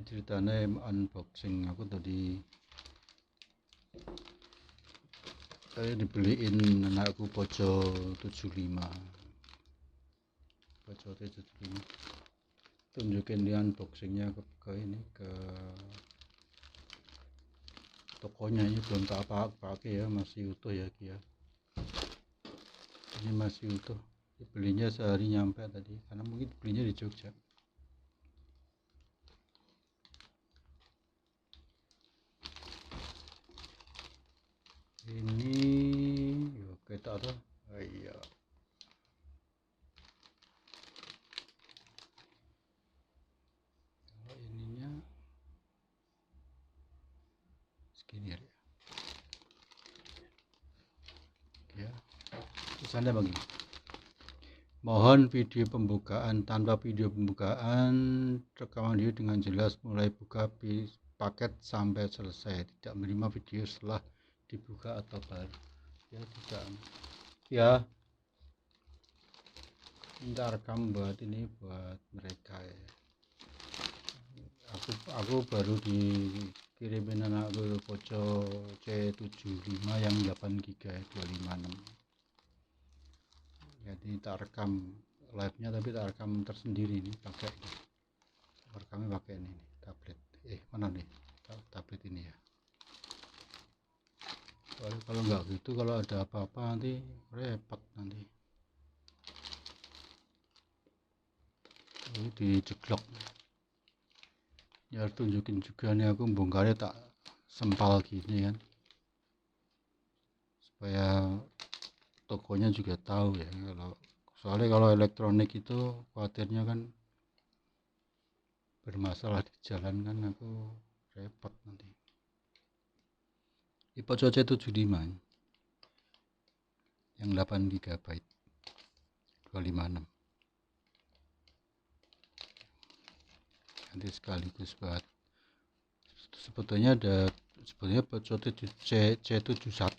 Ceritanya unboxing aku tadi saya dibeliin anakku Poco 75 tunjukin di unboxingnya ke ini ke tokonya. Ini belum tak pakai ya, masih utuh ya Kia. Ini masih utuh, belinya sehari nyampe tadi karena mungkin belinya di Jogja. Ini oke tak tuh. Iya, kalau ininya segini ya, tulisannya begini: mohon video pembukaan. Tanpa video pembukaan, rekaman video dengan jelas mulai buka paket sampai selesai. Tidak menerima video setelah dibuka atau baru. Ya tidak ya, minta rekam buat ini, buat mereka ya. Aku baru dikirimin anakku Poco C75 yang 8 GB 256. Jadi tak rekam live nya, tapi tak rekam tersendiri nih pakai ini. Rekamnya pakai ini tablet. Mana nih tablet ini ya. Kalau nggak gitu, kalau ada apa-apa nanti repot nanti. Ini dijeglok ya, tunjukin juga nih, aku bongkarnya tak sempal gini kan, supaya tokonya juga tahu ya. Soalnya kalau elektronik itu khawatirnya kan bermasalah di jalan kan, aku repot nanti. Ini Poco C75 yang 8 GB 256. Nanti sekaligus buat, sebetulnya Poco C71,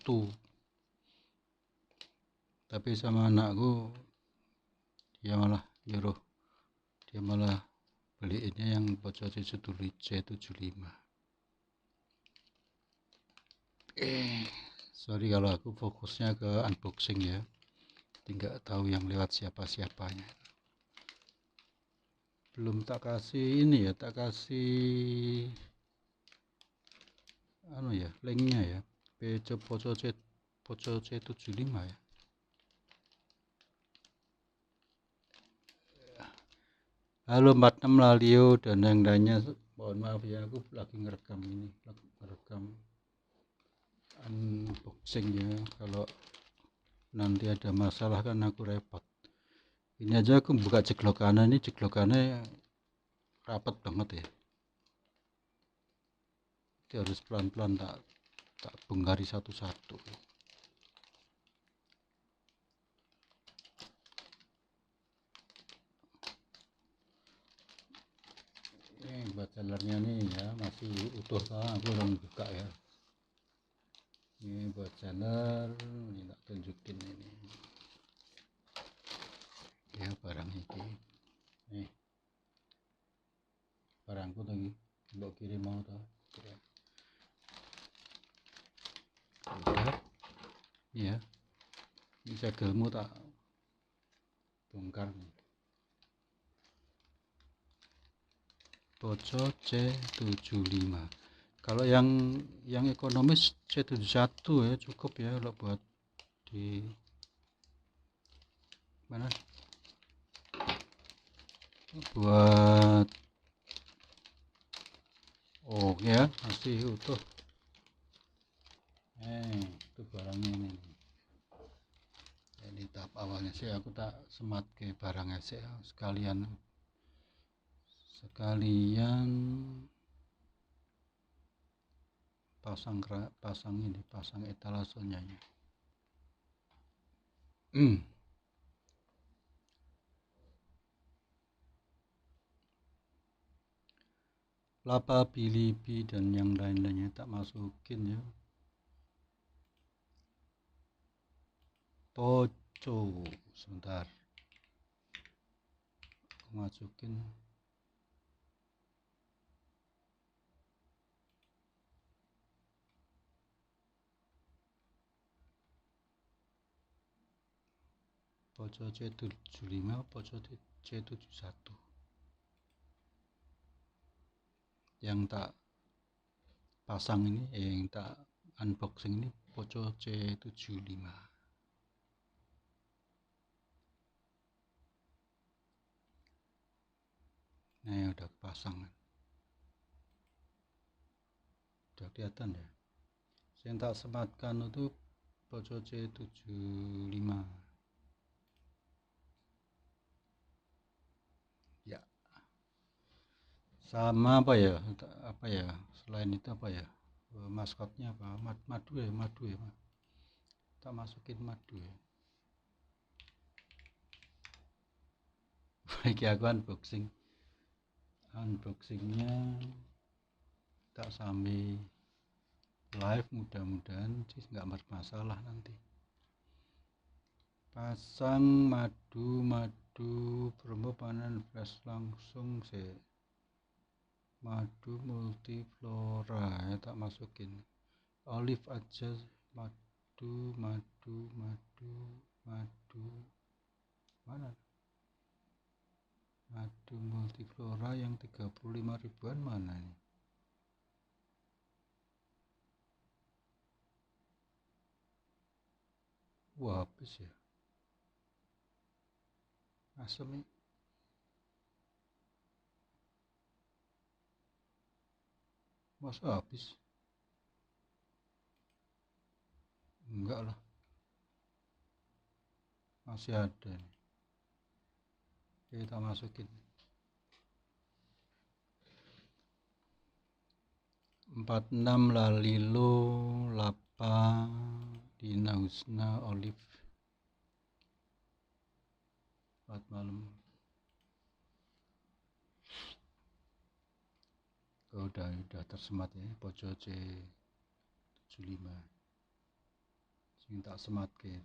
tapi sama anakku dia malah nyuruh, dia malah beliinnya yang Poco C75. Sorry kalau aku fokusnya ke unboxing ya, tidak tahu yang lewat siapa-siapanya. Belum tak kasih ini ya, tak kasih ya linknya ya, Poco C75 ya. Halo 46 Lalio dan yang lainnya, mohon maaf ya, aku lagi ngerekam unboxing ya. Kalau nanti ada masalah kan aku repot. Ini aja aku buka jeglokannya, ini jeglokannya rapat banget ya. Jadi harus pelan-pelan tak bongkari satu-satu. Ini buat sellernya nih ya, masih utuh kan, aku belum buka ya. Ini buat seller, ini tak tunjukin ini ya, barang ini nih, barangku lagi mbok kirim mau tuh ya. Ini segelmu tak bongkar nih. Poco C75. Kalau yang ekonomis C71 ya, cukup ya kalau buat di mana, buat ya masih utuh. Itu barangnya ini. Ini tahap awalnya sih, aku tak semat ke barangnya sih, sekalian pasang etalasenya ya. Lapa, Bilibi dan yang lain-lainnya tak masukin ya. Poco, sebentar aku masukin. pojok C75, pojok C71. Yang tak pasang ini, yang tak unboxing ini pojok C75. Nah, udah pasang, udah kelihatan ya. Yang tak sematkan itu pojok C75. Ya, sama apa ya? Selain itu apa ya? Maskotnya apa? Madu ya. Tak masukin madu ya. Baik, aku unboxingnya tak sambil live, mudah-mudahan sih nggak bermasalah nanti. Pasang madu promo panen flash langsung sih. Madu multiflora ya, tak masukin olive aja. Madu mana, madu multiflora yang 35 ribuan mana nih? Wah, habis ya, asem nih. Masa habis? Enggak lah, masih ada nih. Kita masukin 46 lalilo lapa dinausna olive 4 malam. Udah tersemat ya, pojok C75 sing tak semat ke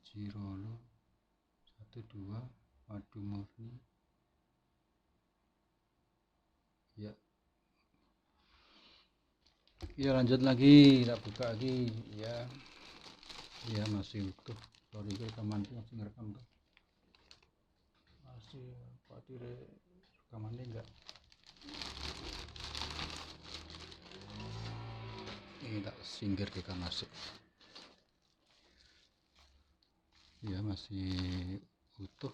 Cirolo 12 madu murni ya. Ya, lanjut lagi, tak buka lagi ya. Ya, masih utuh. Sorry, rekaman masih ngerekam tuh, masih khawatir rekamannya enggak. Ini tak singgir ke masuk ya, masih utuh.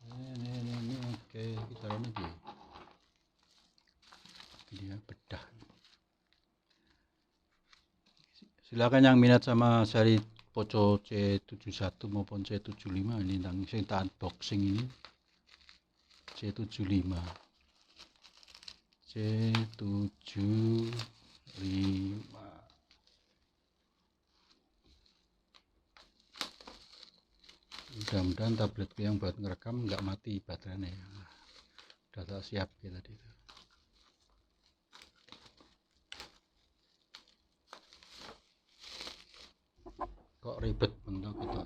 Ini oke, kita ini dia bedah. Silakan yang minat sama seri pojok C71 maupun C75 ini, tentang saya unboxing ini C75 mudah-mudahan tabletku yang buat ngerekam nggak mati baterainya ya. Udah tak siap ya tadi itu. Kok ribet bentuk gitu.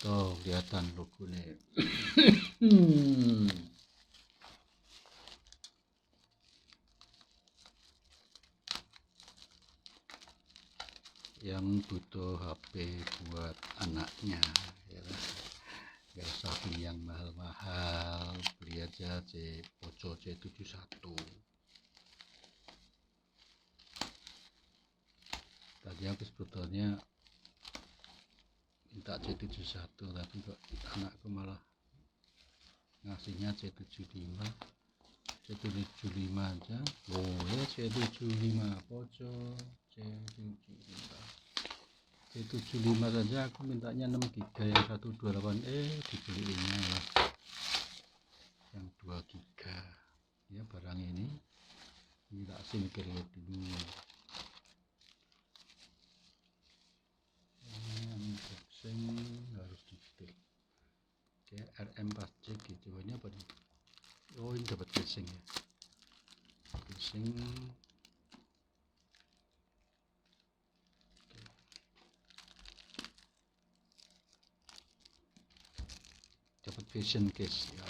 Tuh kelihatan logonya. Yang butuh HP buat anaknya ya, gak usah beli yang mahal-mahal, beli aja pojok C71. Tadi aku sebetulnya minta C71 tapi kok anakku malah ngasihnya C75 aja. Boleh C75 pojok C75 saja aku mintanya 6 GB yang 128 dibeliinnya lah yang 2 GB ya. Barang ini tak singkir dulu. Unboxing harus detail. Oke, RM4C gitu. Ini apa nih? Oh, ini dapat casing ya. Casing. Dapat fashion case ya.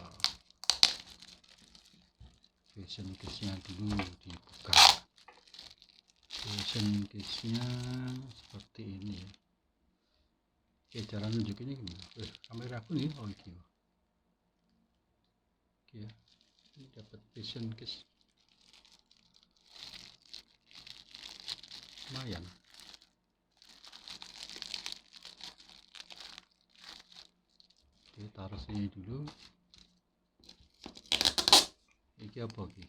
fashion case-nya dulu dibuka. Fashion case-nya seperti ini ya. Oke, cara nunjukinnya gimana? Kamera aku nih, oh gitu. Oke ya, ini dapat fashion case lumayan. Oke, taruh sini dulu. Ini apa lagi?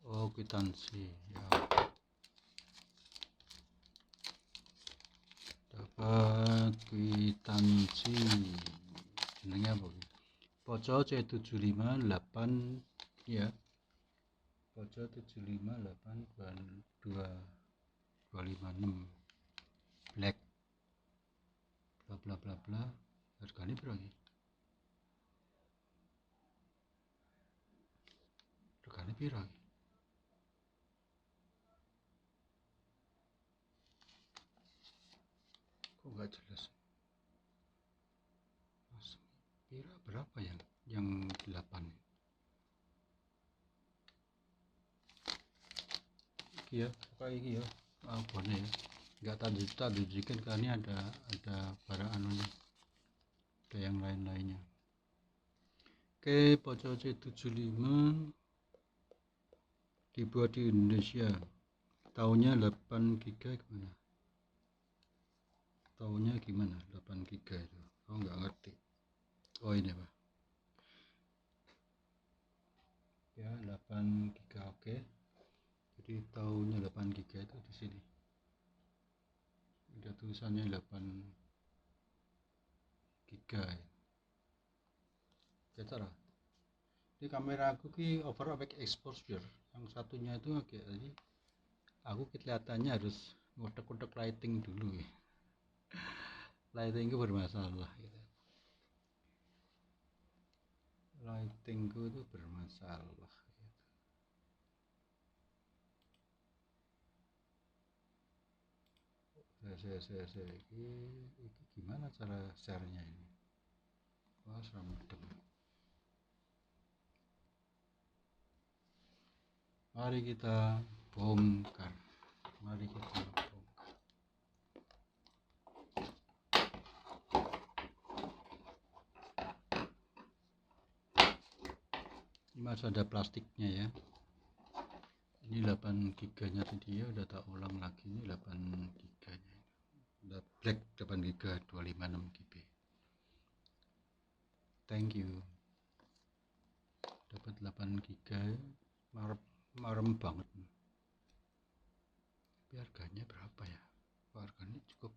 Oh, kwitansi ya. Dapat kwitansi. Jenenge apa? Poco C758 ya. Poco 758 black bla bla bla bla. Harganya berapa? Harganya berapa? Kok nggak jelas? Berapa yang 8? Iki ya, kayak iki ya. Abone ya. Enggak tak tunjukin kan ini ada barang anunya. Ada yang lain-lainnya. Oke, Poco C75 dibuat di Indonesia. Tahunnya 8 GB gimana? Tahunnya gimana? 8 GB itu. Oh, nggak ngerti. Oh, ini Pak. Ya, 8 GB oke. Jadi tahunnya 8 GB itu di sini. Ada tulisannya 8 GB. Ya, cara. Ini kamera aku ki over exposure. Yang satunya itu agak tadi aku kelihatannya harus ngotek-ngotek lighting dulu ya. Lightingku bermasalah gitu. Lightingku itu bermasalah gitu. Saya ini gimana cara share-nya ini? Wah, serem. Mari kita bongkar. Ini masih ada plastiknya ya. Ini 8 GB nya tadi ya, udah tak ulang lagi. Ini 8 GB nya. Udah black 8 GB 256 GB. Thank you. Dapat 8 GB. Marem banget. Tapi harganya berapa ya? Harganya cukup.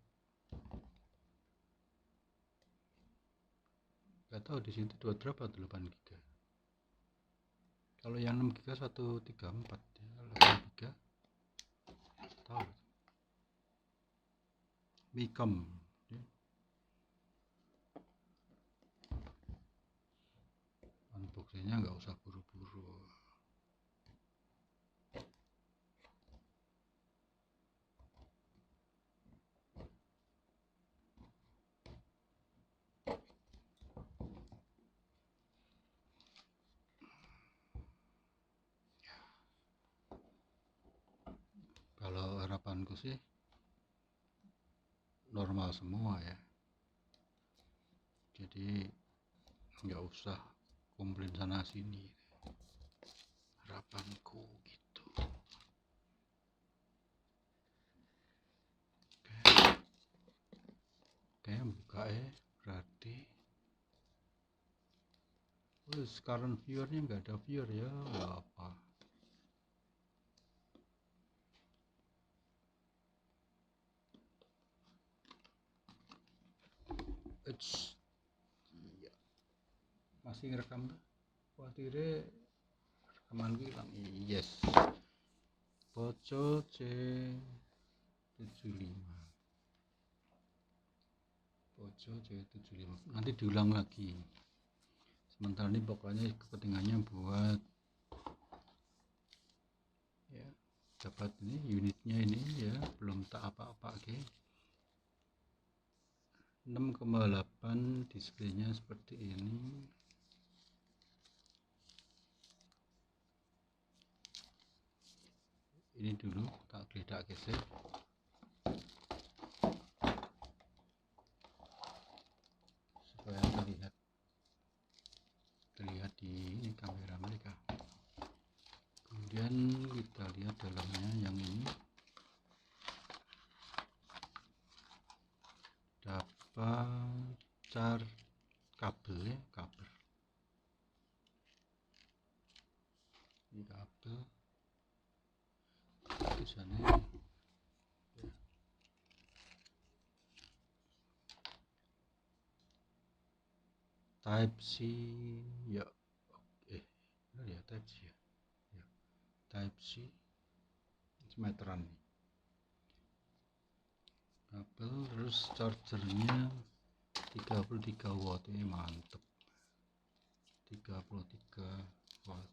Gak tahu di situ berapa tuh 8 GB. Kalau yang 6 GB 134 ya, 8 GB. Tahu. Wacom. Unboxingnya nggak usah buru-buru. Kalau harapanku sih normal semua ya, jadi nggak usah komplain sana sini, harapanku gitu. Oke, buka ya, berarti sekarang viewernya nggak ada viewer ya, nggak apa. Iya. Masih ngerekam tuh, khawatirnya rekaman hilang. Yes, Poco C75. Poco C75 nanti diulang lagi. Sementara ini pokoknya kepentingannya buat ya dapat ini unitnya ini ya, belum tak apa-apa. Oke, 6,8 displaynya seperti ini. Ini dulu tak geledak geser. Supaya terlihat di ini kamera mereka. Kemudian kita lihat dalamnya yang ini dapat kabel ya, kabel. Ini kabel tulisannya ya. Type C ya, benar ya, Type C ya, Type C meteran nih kabel. Terus chargernya 33 watt, ini mantep, 33 watt.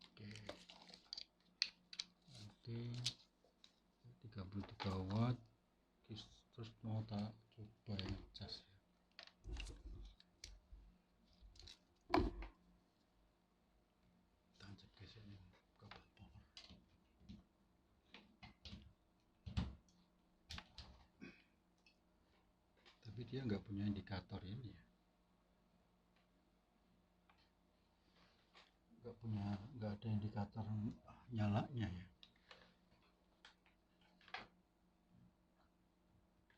Oke, 33 watt. Terus mau tak coba ya cas ya. Tancap gesek ini kabel power. Tapi dia nggak punya indikator ini ya, nggak ada indikator nyalanya ya.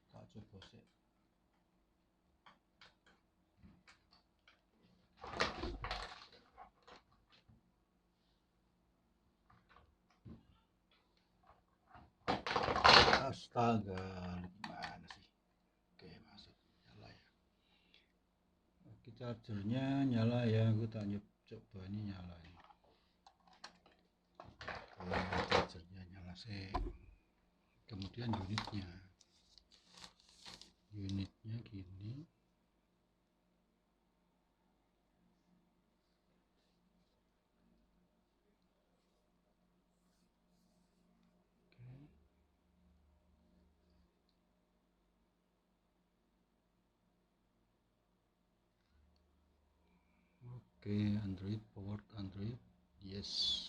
Tak coba sih. Astaga, gimana sih? Oke, masuk, nyala ya. Oke, chargernya nyala ya, aku tak coba ini nyala ya. Kalau chargernya nyala sih. Kemudian unitnya gini. Oke, Android, powered Android, yes.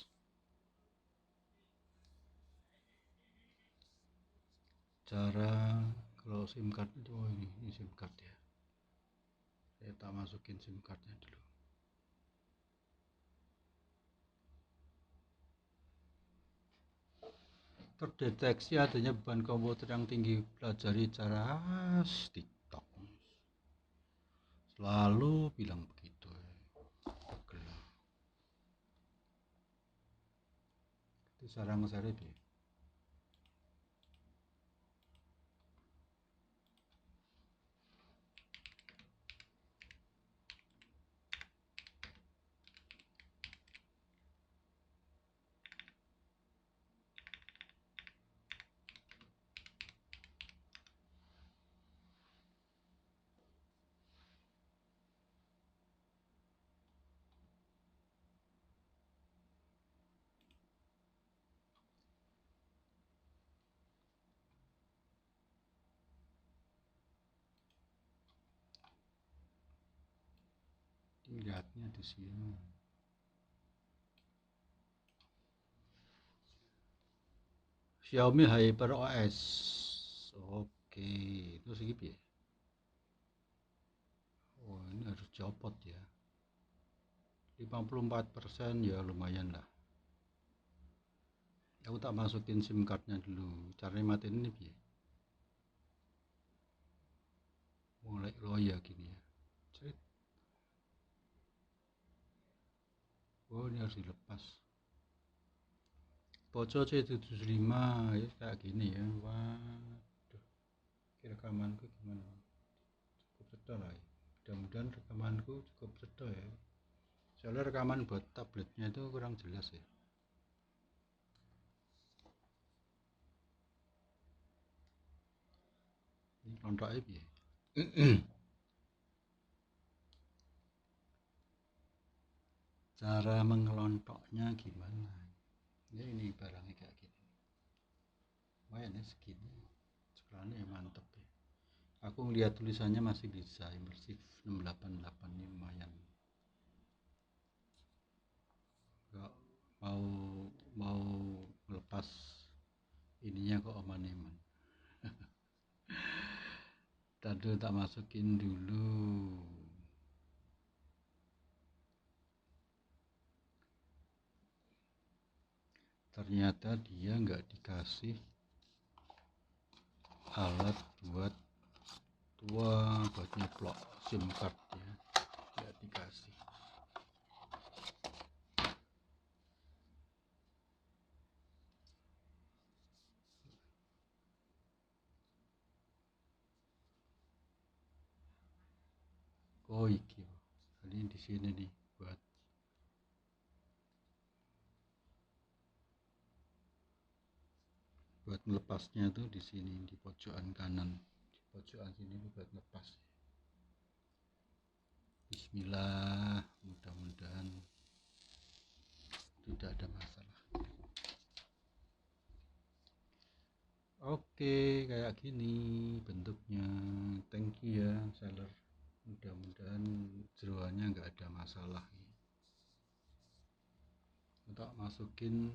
Cara kalau SIM card itu, ini SIM card ya, saya tak masukin SIM cardnya dulu. Terdeteksi adanya beban komputer yang tinggi, pelajari cara TikTok, selalu bilang begitu ya. Itu sarang saya deh. Lihatnya di sini. Xiaomi Hyper OS. Oke, itu segini ya. Oh, ini harus copot ya. 54% ya, lumayan lah. Aku tak masukin SIM cardnya dulu. Caranya matiin ini ya. Mulai loya gini ya. Cerit. Oh, ini harus dilepas. Poco C75 ya, kayak gini ya. Waduh, rekamanku gimana? Cukup sedang lah ya. Mudah-mudahan rekamanku cukup sedang ya. Soalnya rekaman buat tabletnya itu kurang jelas ya. Ini kontak ya. Cara mengelontoknya gimana? Ya ini barangnya kayak gini, lumayan ya segini, ceklane mantep ya. Aku ngeliat tulisannya masih bisa immersif 688, ini lumayan. Gak mau mau melepas ininya kok aman-aman. Tadi tak masukin dulu. Ternyata dia nggak dikasih alat buat nyeplok SIM card ya, nggak dikasih. Oh iki, ini di sini nih buat melepasnya tuh di sini di pojokan kanan, di pojokan sini buat lepas. Bismillah, mudah-mudahan tidak ada masalah. Oke, kayak gini bentuknya. Thank you ya seller, mudah-mudahan jeroannya nggak ada masalah. Untuk masukin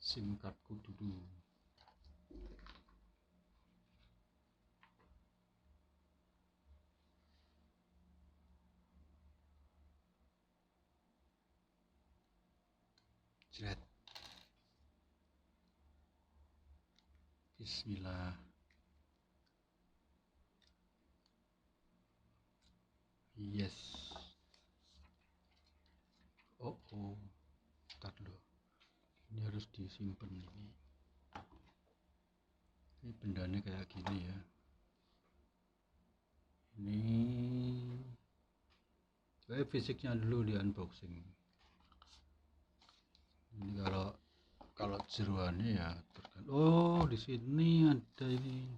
SIM cardku dulu. Jret. Bismillah. Yes. Oh, ntar dulu, ini harus disimpan ini bendanya kayak gini ya. Ini fisiknya dulu di unboxing. Ini kalau jeruannya ya oh di sini ada ini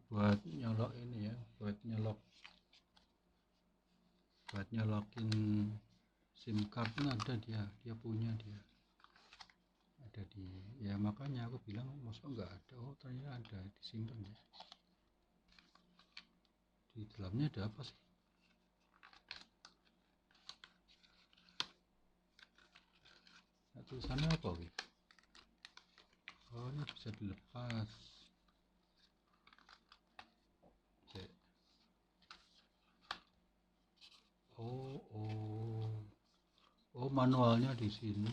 buat nyolok ini ya, buat nyolokin SIM card. Ada dia punya, dia ada di ya, makanya aku bilang masa nggak ada. Oh ternyata ada, disimpan ya. Di dalamnya ada apa sih? Nah, tulisannya apa gitu? Oh ini bisa dilepas. Oh manualnya di sini.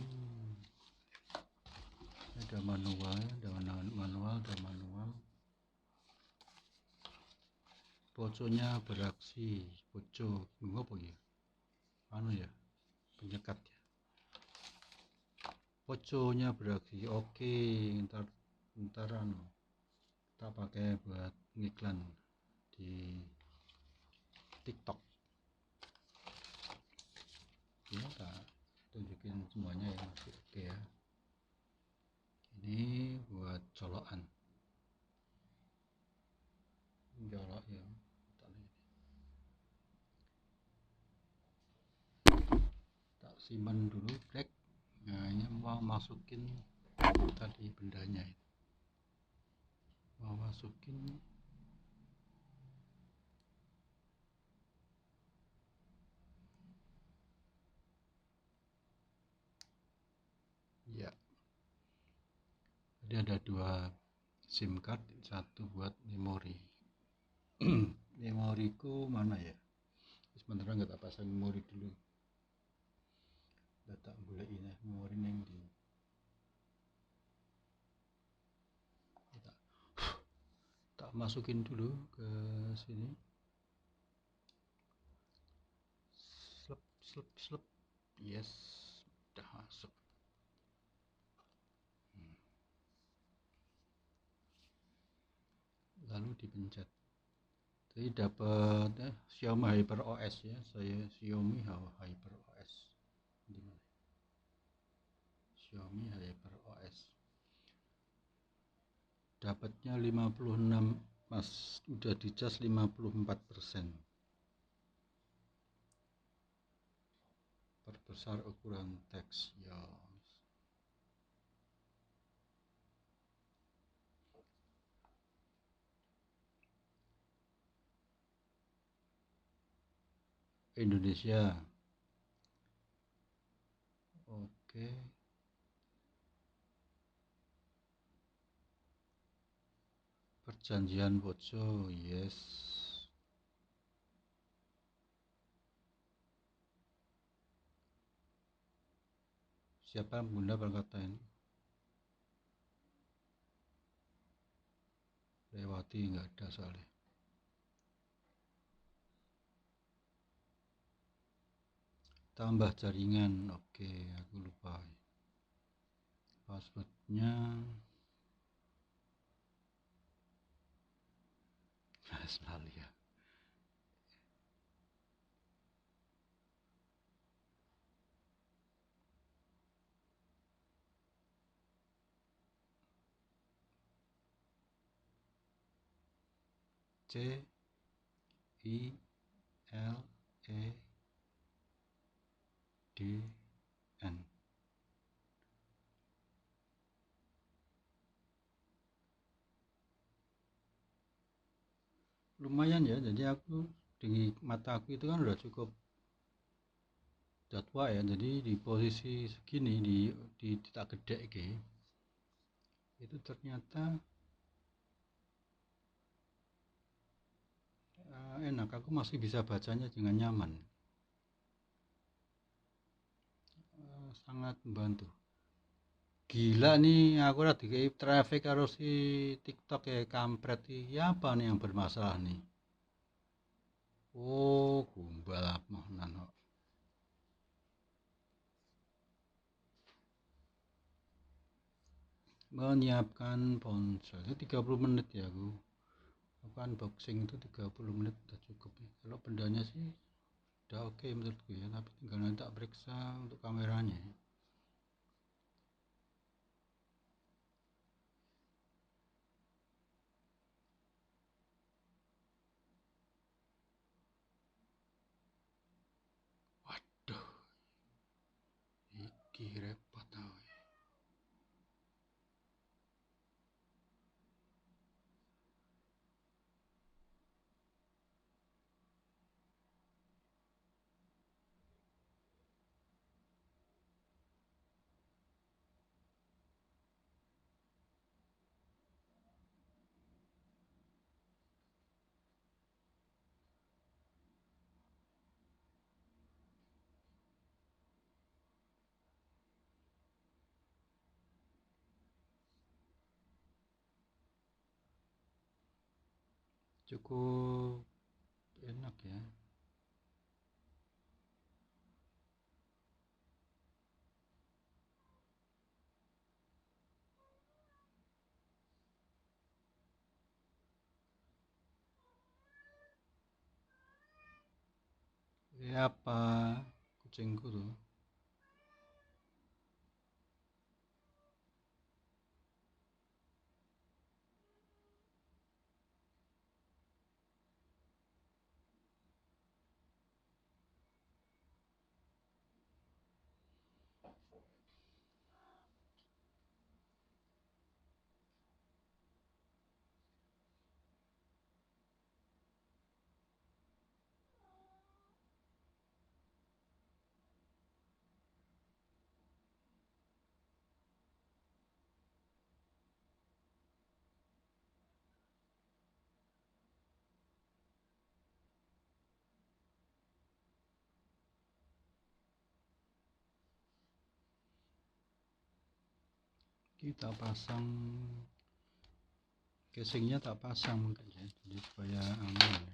Ada manual, ada manual. Poconya beraksi, poco apa ya? Anu ya, penyekat ya. Poconya beraksi. Oke, ntar anu, kita pakai buat ngiklan di TikTok. Ya, tak tunjukin semuanya ya, masih oke ya. Ini buat colokan. Colok ya. Tak simpan dulu, break. Nah, ini mau masukin tadi bendanya itu. Mau masukin ya. Jadi ada dua SIM card, satu buat memori. Memoriku mana ya? Sebentar nggak tak pasang memori dulu. Tak boleh ini memori neng di. Tak masukin dulu ke sini. Slep. Yes, udah masuk. Lalu dipencet. Jadi dapat Xiaomi Hyper OS ya. Saya Xiaomi Hyper OS. Xiaomi Hyper OS. Dapatnya 56, Mas. Udah dicas 54%. Perbesar ukuran teks ya. Indonesia. Oke. Perjanjian Poco, yes. Siapa Bunda berkata ini? Lewati nggak ada soalnya. Tambah jaringan, oke, aku lupa. Passwordnya selalu ya. C I L E D N. Lumayan ya, jadi aku di mata aku itu kan udah cukup tua ya, jadi di posisi segini di tak gede itu ternyata enak, aku masih bisa bacanya dengan nyaman. Sangat membantu. Gila nih, aku udah dikei traffic harus si TikTok ya, kampret ya, apa nih yang bermasalah nih? Oh, gumbal apa nano. Menyiapkan ponsel itu 30 menit ya aku unboxing itu 30 menit udah cukup ya. Kalau bendanya sih udah oke menurutku ya, tapi tinggal nanti tak periksa untuk kameranya. Waduh, iki repot tau. Cukup enak ya. Apa kucingku tuh? Kita pasang casingnya, tak pasang mungkin ya, jadi supaya aman ya.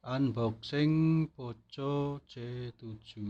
Unboxing Poco C75.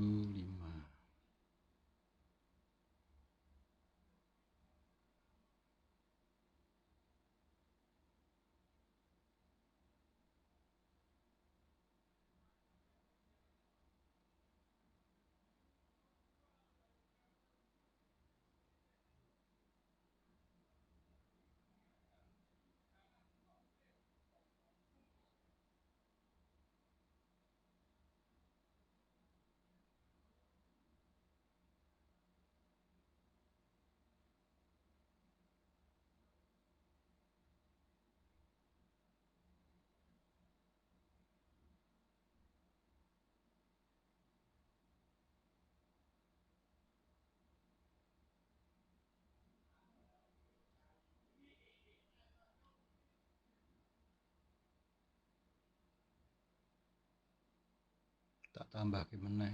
Tak tambah gimana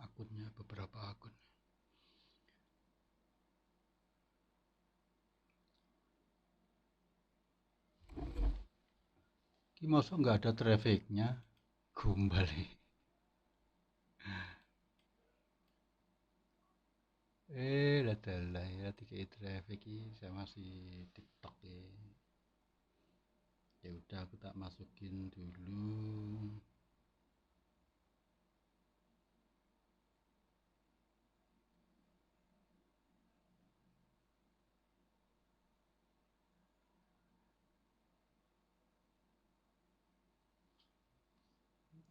akunnya, beberapa akun. Ki masuk nggak ada trafficnya, gombal. Lah ya tiga traffic saya masih TikTok ya. Ya udah aku tak masukin dulu.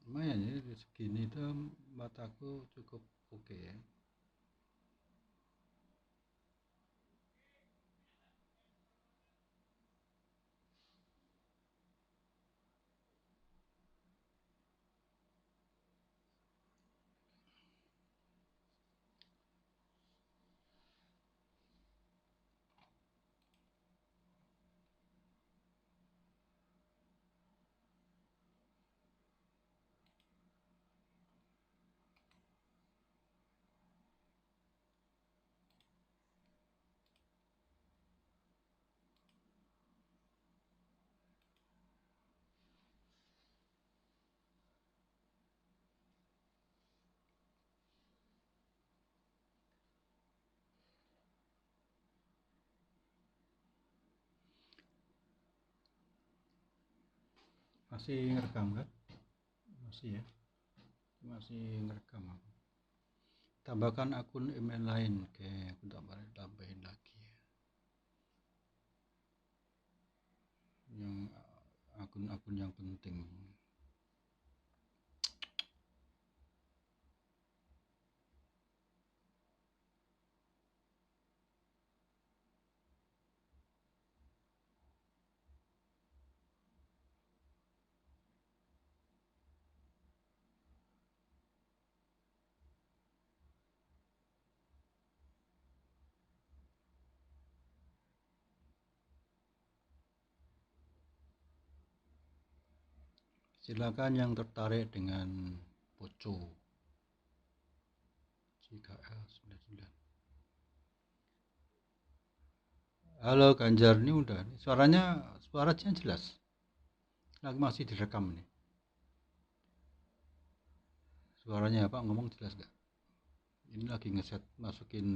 Lumayan ya segini tuh mataku cukup oke ya. Masih ngerekam kan? Masih ya, masih ngerekam aku. Tambahkan akun email lain, oke aku tambahin lagi ya. Yang akun-akun yang penting. Silakan yang tertarik dengan Poco JKL99. Halo Ganjar, ini udah suaranya jelas. Lagi masih direkam nih. Suaranya Pak ngomong jelas gak? Ini lagi ngeset masukin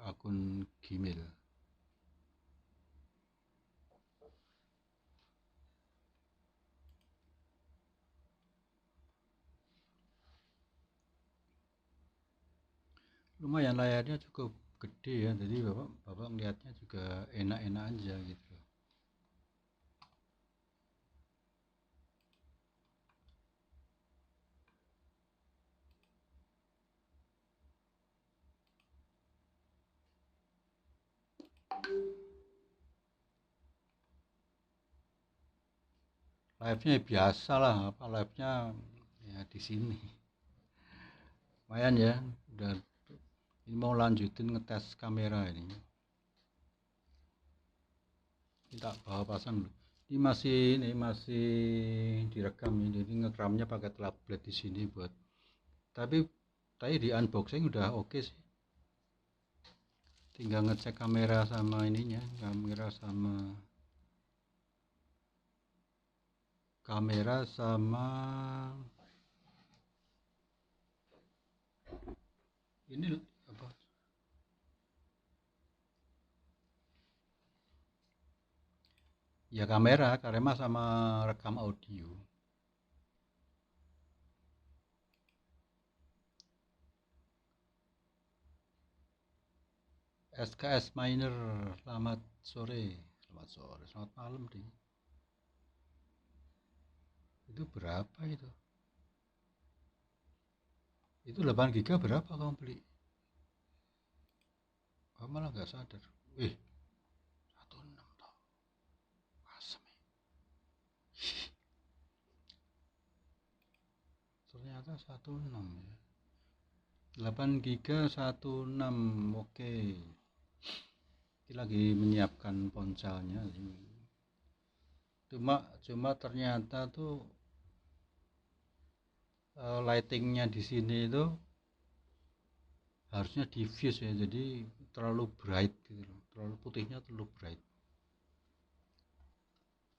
akun Gmail. Lumayan layarnya cukup gede ya, jadi bapak ngeliatnya juga enak-enak aja gitu. Live-nya biasa lah, apa live-nya ya di sini. Lumayan ya, udah ini mau lanjutin ngetes kamera ini. Kita bawa pasang dulu. Ini masih direkam ini, jadi ngerekramnya pakai tablet di sini buat. Tapi tadi di unboxing udah oke sih. tinggal ngecek kamera sama ininya, kamera sama ini apa, ya kamera sama rekam audio. SKS Miner, selamat sore, selamat malam deh. Itu berapa itu? Itu 8 giga berapa kamu beli? Kamu malah nggak sadar. 16 toh. Asem. Ternyata 16 ya. 8 giga 16. Oke. Ini lagi menyiapkan ponselnya. Cuma ternyata tuh lightingnya di sini itu harusnya diffuse ya, jadi terlalu bright gitu loh, terlalu putihnya terlalu bright.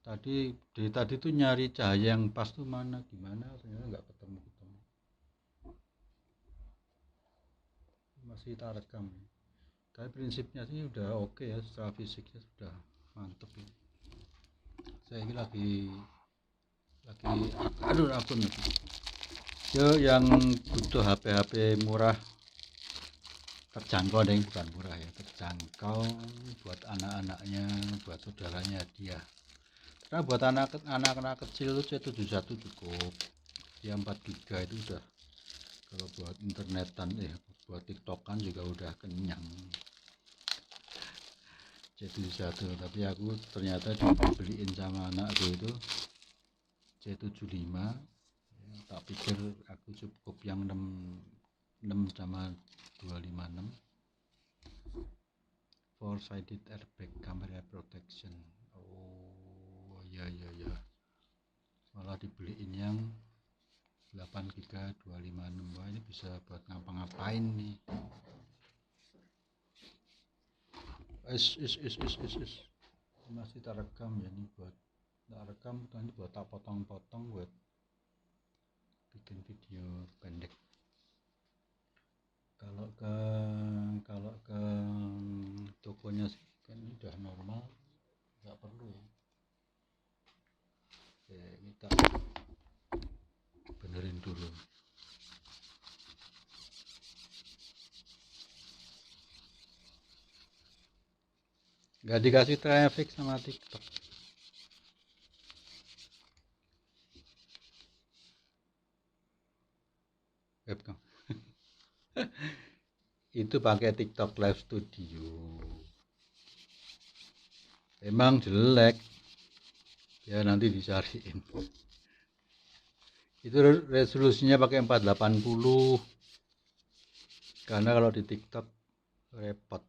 Tadi tuh nyari cahaya yang pas tuh gimana ternyata nggak ketemu, masih tak rekam. Tapi prinsipnya sih udah oke ya, secara fisiknya sudah mantep ya. Saya ini lagi aduh ampun. Yo, yang butuh HP murah terjangkau, ada yang bukan murah ya, terjangkau buat anak-anaknya, buat saudaranya dia. Karena buat anak-anak kecil itu C71 cukup, ya 4 giga itu udah, kalau buat internetan buat tiktokan juga udah kenyang. C71, tapi aku ternyata dibeliin sama anakku itu C75. Tak pikir aku cukup yang 6 sama 256 four sided airbag camera protection. Oh ya, malah dibeliin yang 8 giga 256. Wah, ini bisa buat ngapa-ngapain nih. Masih terekam ya, ini buat tak rekam, nanti buat tak potong-potong buat bikin video pendek. Kalau ke tokonya sih kan udah normal, nggak perlu ya. Kita benerin dulu. Nggak dikasih traffic sama TikTok. Webcam. Itu pakai TikTok Live Studio. Emang jelek. Ya nanti dicariin. Itu resolusinya pakai 480. Karena kalau di TikTok repot.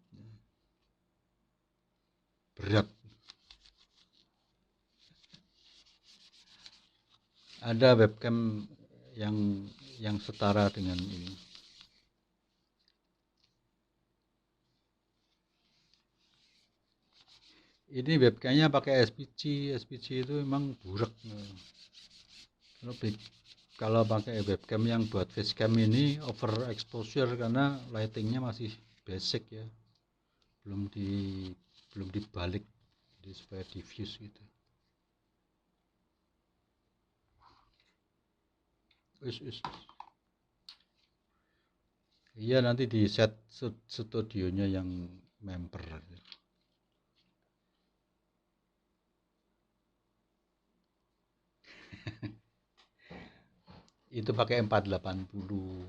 Berat. Ada webcam yang setara dengan ini. Ini webcamnya pakai SPC itu memang burak. Kalau pakai webcam yang buat facecam ini over exposure karena lightingnya masih basic ya, belum dibalik, jadi supaya diffuse gitu. Iya, nanti di set studionya yang member. Itu pakai 480.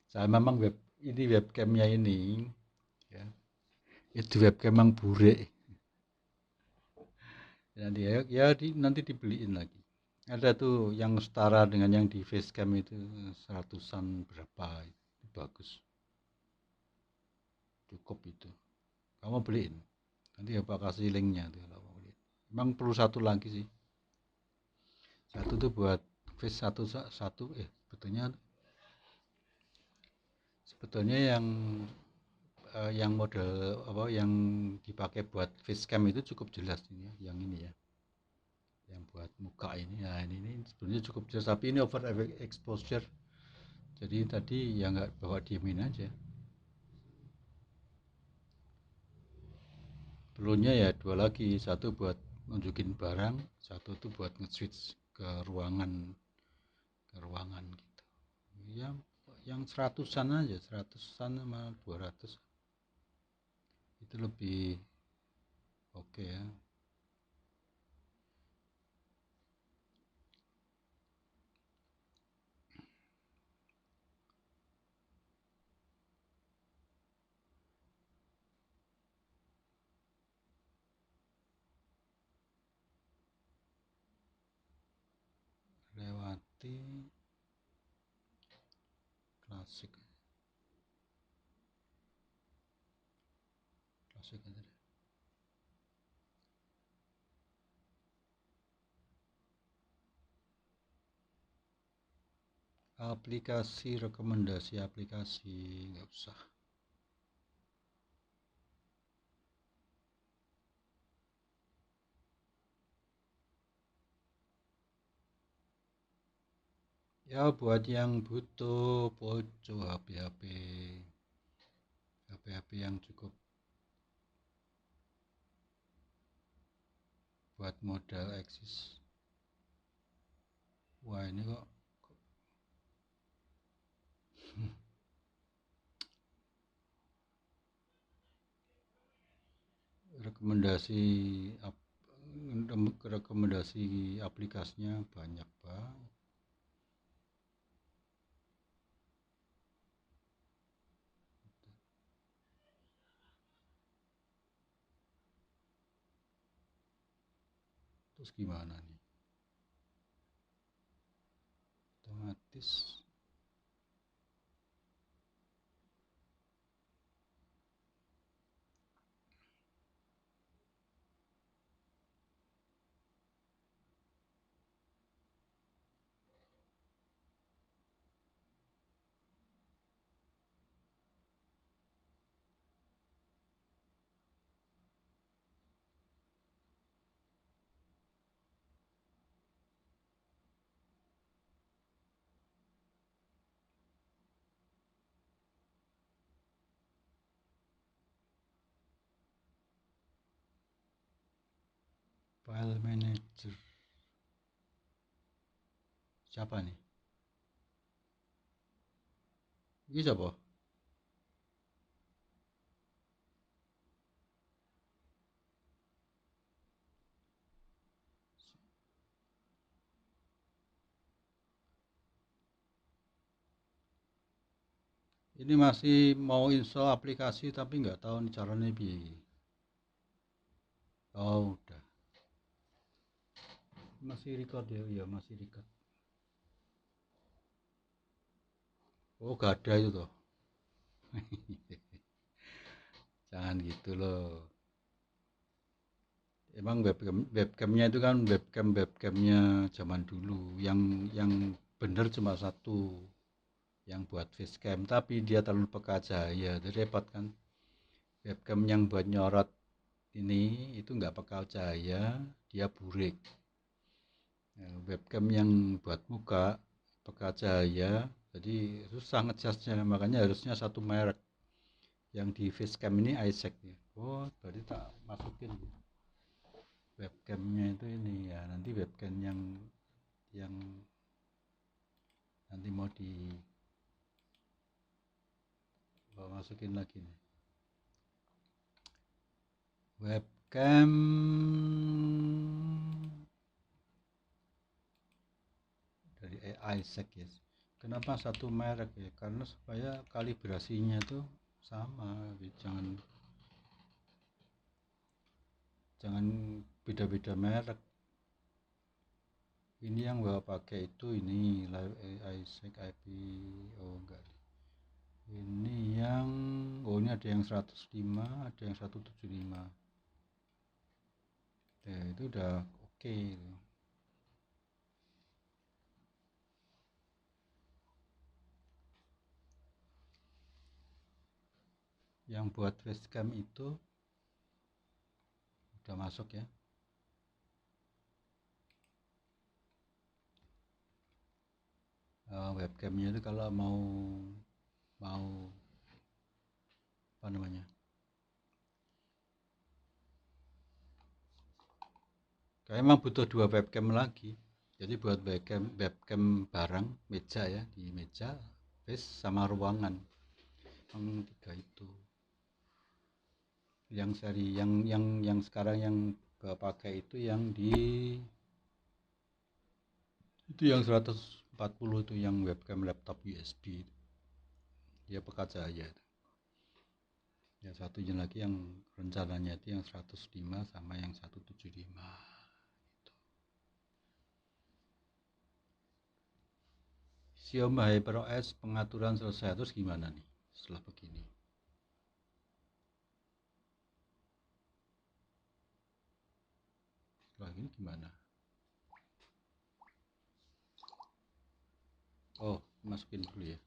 Saya memang ini webcamnya ini ya, itu webcam yang burek. Nanti dibeliin lagi. Ada tuh yang setara dengan yang di facecam itu, 100-an berapa, itu bagus, cukup itu. Kamu beliin, nanti ya pak kasih linknya tuh kalau mau beli. Emang perlu satu lagi sih, satu tuh buat face, satu betulnya Sebetulnya yang model apa yang dipakai buat facecam itu cukup jelas ini ya, yang ini ya, yang buat muka ini. Nah ini sebenarnya cukup jelas, tapi ini over exposure, jadi tadi ya nggak bawa diemin aja. Perlunya ya dua lagi, satu buat nunjukin barang, satu tuh buat nge-switch ke ruangan gitu ya. Yang seratusan aja, seratusan sama 200 itu lebih oke ya. Lewati klasik, klasik aja deh. Aplikasi, rekomendasi aplikasi nggak usah. Ya buat yang butuh poco HP-HP, HP-HP yang cukup buat modal eksis. Wah ini kok rekomendasi rekomendasi aplikasinya banyak banget. Terus gimana nih? Otomatis file manager siapa nih? Ini siapa? Ini masih mau install aplikasi tapi nggak tahu nih caranya piye. Oh udah, masih record ya? Iya masih record. Oh gak ada itu toh. Jangan gitu loh. Emang webcamnya itu kan webcamnya zaman dulu, yang bener cuma satu, yang buat facecam, tapi dia terlalu peka cahaya, jadi repot kan. Webcam yang buat nyorot ini itu nggak peka cahaya, dia burik. Nah, webcam yang buat muka peka cahaya, jadi susah ngecasnya, makanya harusnya satu merek. Yang di facecam ini Isaac ya. Oh berarti tak masukin webcamnya itu ini ya, nanti webcam yang nanti mau di masukin lagi nih webcam dari Isaac ya. Kenapa satu merek ya, karena supaya kalibrasinya tuh sama, jangan jangan beda-beda merek. Ini yang gua pakai itu ini Isaac IP. Oh enggak, ini yang ini ada yang 105, ada yang 175. Ya itu udah oke. Yang buat facecam itu udah masuk ya. Webcamnya itu kalau mau apa namanya, kayak emang butuh 2 webcam lagi. Jadi buat webcam barang meja ya, di meja, face sama ruangan. Yang 3 itu. Yang seri yang sekarang yang pakai itu yang yang 140 itu, yang webcam laptop USB. Dia Pekajaya itu. Yang satunya lagi yang rencananya itu yang 105 sama yang 175. Xiaomi HyperOS pengaturan selesai, terus gimana nih setelah begini? Setelah ini gimana? Oh, masukin dulu ya.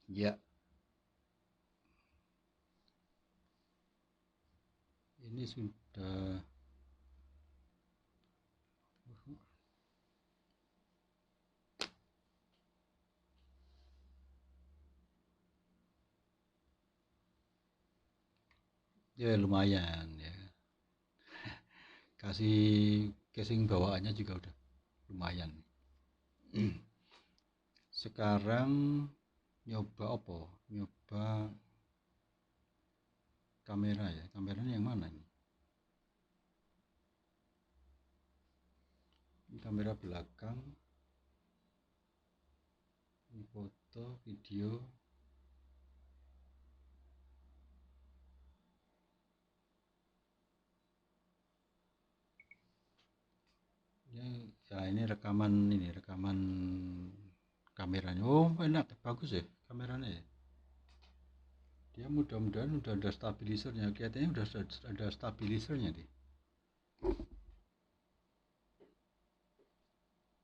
Ya, ini sudah ya lumayan ya. Kasih casing bawaannya juga udah lumayan. Sekarang nyoba apa? Nyoba kamera ya. Kameranya yang mana ini? Ini kamera belakang, ini foto, video. Ya ini rekaman kameranya. Oh enak, bagus ya kameranya ya. Dia mudah-mudahan udah ada stabilisernya, kelihatannya udah ada stabilisernya deh.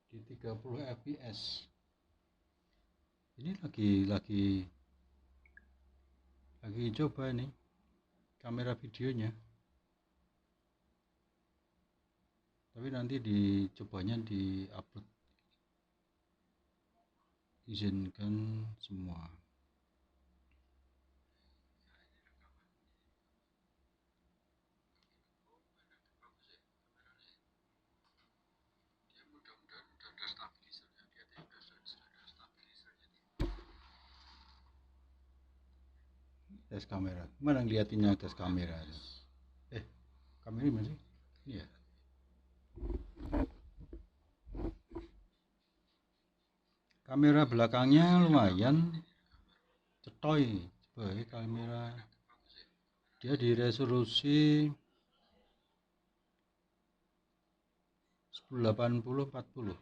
Di 30 fps. Ini lagi coba nih kamera videonya. Tapi nanti dicobanya di upload, izinkan semua. Tes kamera, mana ngeliatinnya tes kamera? Kamera mana sih? Iya. Kamera belakangnya lumayan cetoy. Coba ya kamera, dia di resolusi 1080x40.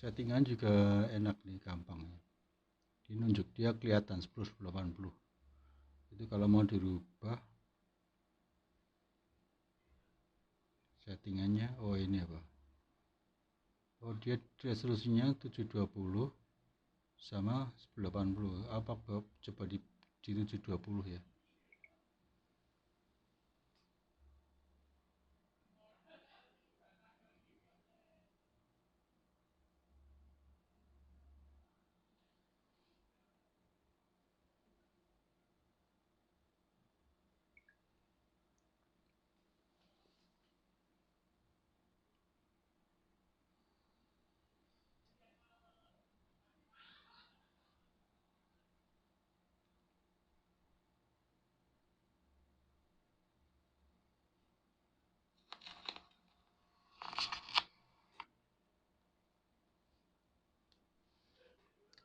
Settingan juga enak nih, gampang. Dinunjuk dia kelihatan 1080. Itu kalau mau dirubah settingannya, oh ini apa? Oh dia resolusinya 720 sama 1080. Apa Bob? Coba di 720 ya.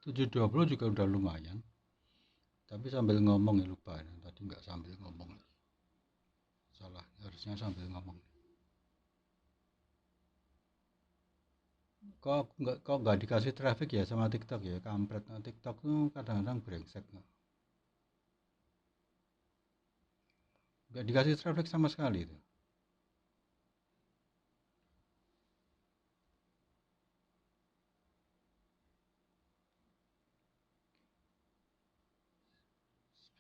Tujuh dua puluh juga udah lumayan. Tapi sambil ngomong ya, lupa ya. Tadi nggak sambil ngomong. Salah, harusnya sambil ngomong. Kok nggak dikasih traffic ya sama TikTok ya, kampret. Nah, TikTok tuh kadang-kadang brengsek, nggak nggak dikasih refleks sama sekali itu.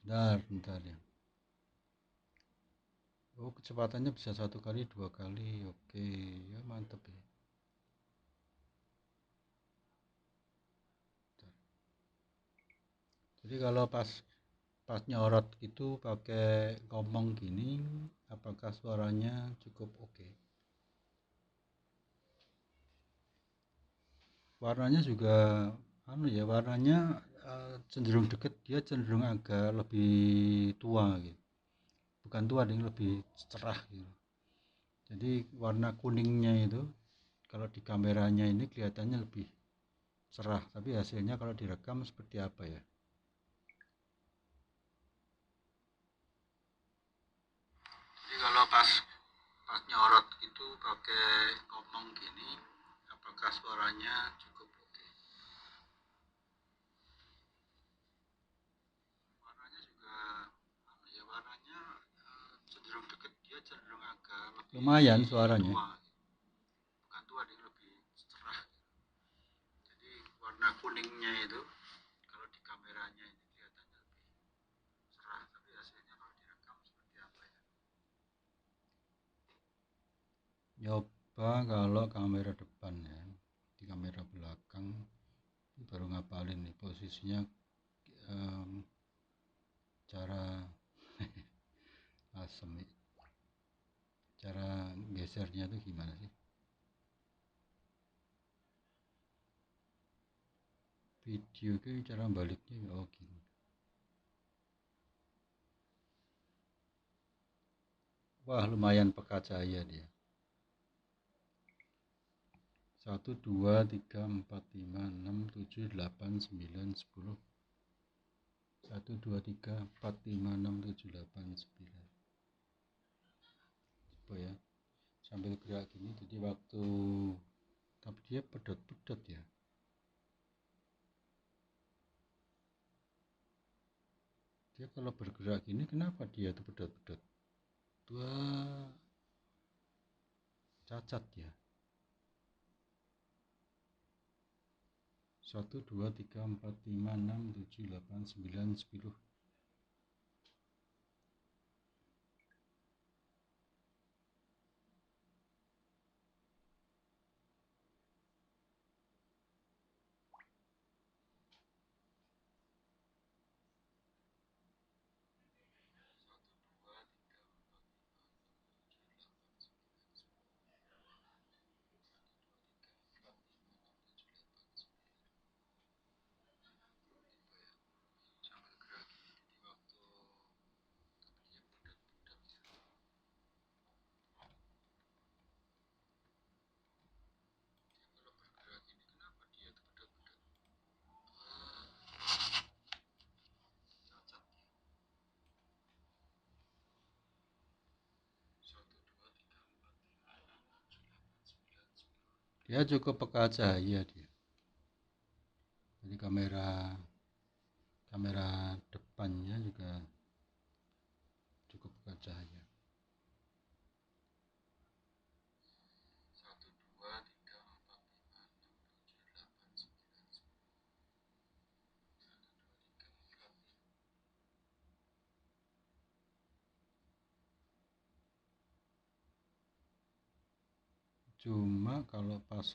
Bentar ya. Oh, kecepatannya bisa 1 kali 2 kali, oke ya, mantep ya. Jadi kalau pas nyorot gitu pakai ngomong gini, apakah suaranya cukup oke? Warnanya juga warnanya cenderung deket, dia cenderung agak lebih tua gitu, bukan tua ding, lebih cerah gitu. Jadi warna kuningnya itu kalau di kameranya ini kelihatannya lebih cerah, tapi hasilnya kalau direkam seperti apa ya? Jadi kalau pas nyorot itu pakai ngomong gini, apakah suaranya cukup oke? Warnanya juga warnanya cenderung deket, dia cenderung agak lebih lumayan suaranya tua, bukan tua dia lebih cerah. Jadi warna kuningnya itu kalau di kameranya ini kelihatannya lebih cerah, tapi hasilnya kalau direkam seperti apa ya? Nyoba kalau kamera depan ya, di kamera belakang baru ngapalin nih posisinya, em, cara asem nih, cara gesernya tuh gimana sih? Video itu cara baliknya oh gini. Wah, lumayan peka cahaya dia. 1 2 3 4 5 6 7 8 9 10. 1 2 3 4 5 6 7 8 9. Coba ya, sambil gerak gini, jadi waktu, tapi dia pedot-pedot ya. Dia kalau bergerak gini kenapa dia tuh pedot-pedot? Wah, cacat ya. 1 2 3 4 5 6 7 8 9 10. Dia cukup peka cahaya dia. Jadi kamera kamera depannya juga cukup peka cahaya. 1 2 3 4 5 6 7 8 9 10. Cuma kalau pas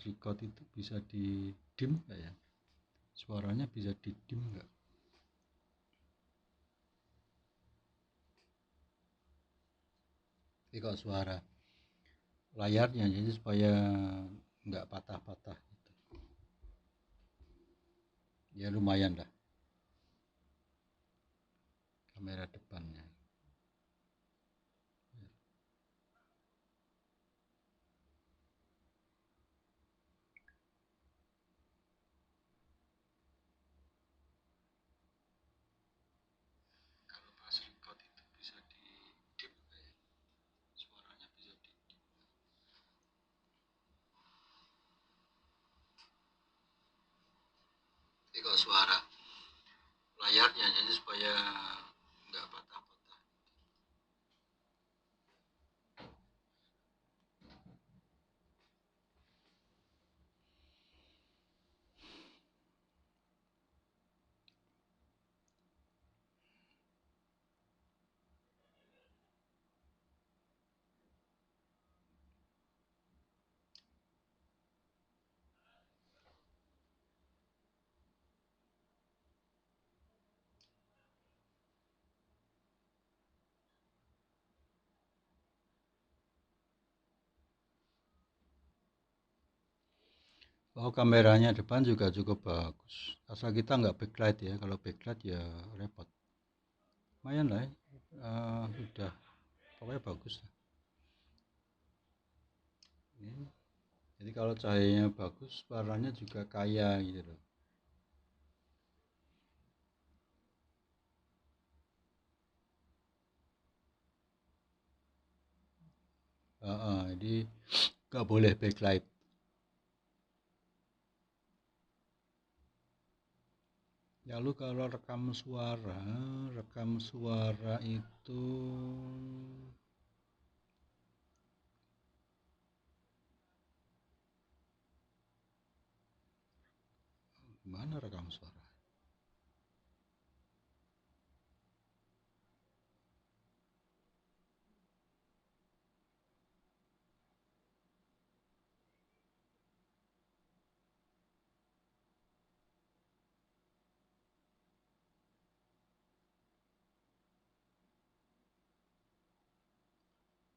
record itu bisa di dim nggak ya? Suaranya bisa di dim nggak? Tapi kalau suara layarnya, jadi supaya nggak patah-patah gitu. Ya lumayan lah kamera depannya. Kalau pas record itu bisa di dim nggak ya? Suaranya bisa di dim. Tapi kalau suara Oh, kameranya depan juga cukup bagus. Asal kita nggak backlight ya. Kalau backlight ya repot. Lumayan lah ya. Udah. Pokoknya bagus lah. Ini. Jadi kalau cahayanya bagus, warnanya juga kaya gitu loh. Jadi nggak boleh backlight. Lalu kalau rekam suara itu mana rekam suara?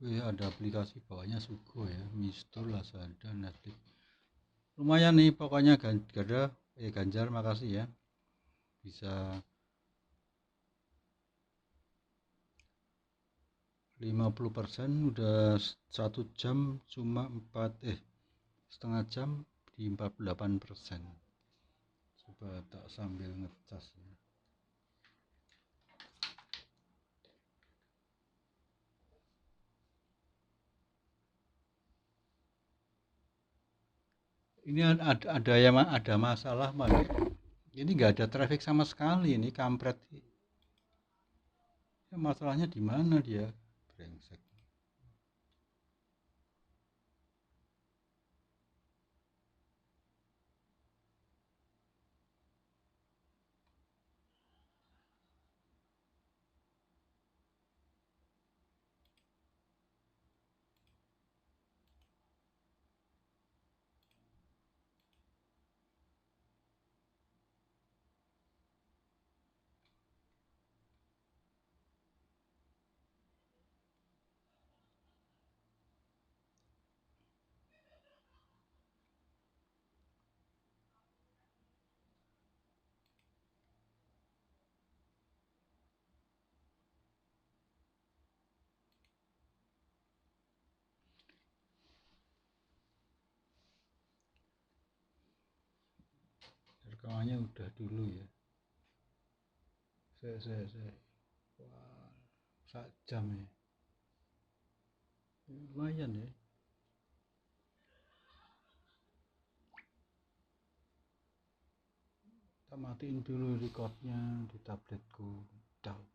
Wih, ada aplikasi bawahnya Sugo ya, Misto, Lazada, Netflix. Lumayan nih pokoknya Ganjar makasih ya. Bisa 50% udah 1 jam cuma setengah jam di 48%. Coba tak sambil ngecas ya. Ini ada masalah mas. Ini nggak ada traffic sama sekali ini kampret. Ya, masalahnya di mana dia? Brengsek. Rekamannya udah dulu ya. Saya. Wah, 1 jam ya. Lumayan ya. Kita matiin dulu recordnya di tabletku. Dah.